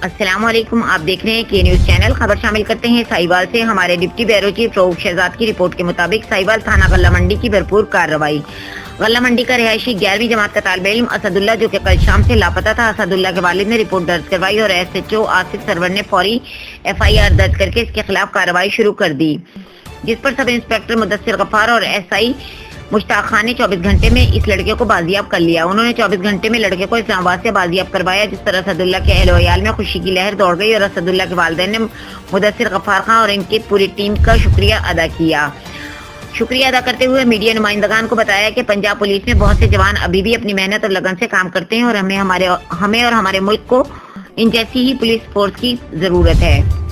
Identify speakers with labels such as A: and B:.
A: अस्सलाम वालेकुम। आप देख रहे हैं के न्यूज चैनल। खबर शामिल करते हैं साहिवाल से। हमारे deputy bureau chief Rauf Shahzad की रिपोर्ट के मुताबिक साहिवाल थाना गल्ला मंडी की भरपूर कार्रवाई। गल्ला मंडी का रिहायशी 11वीं जमात का तालिब इल्म असदुल्ला, जो कि कल शाम से लापता था, असदुल्ला के वालिद ने रिपोर्ट दर्ज करवाई और SHO आसिफ सरवर ने फौरी FIR दर्ज करके इसके खिलाफ कार्रवाई शुरू कर दी, जिस पर सब इंस्पेक्टर मुदस्सिर गफ्फार और SI मुश्ताक खान ने 24 घंटे में इस लड़के को बाजियाब कर लिया। उन्होंने 24 घंटे में लड़के को इस्लामाबाद से बाजियाब करवाया, जिस पर असदुल्ला के अहल वयाल में खुशी की लहर दौड़ गई और असदुल्ला के वालिदैन ने मुदस्सिर गफ्फार खान और इनकी पूरी टीम का शुक्रिया अदा किया। शुक्रिया अदा करते हुए मीडिया नुमाइंदगान को बताया कि पंजाब पुलिस में बहुत से जवान अभी भी अपनी मेहनत और लगन से काम करते हैं और हमें और हमारे मुल्क को इन जैसी ही पुलिस फोर्स की जरूरत है।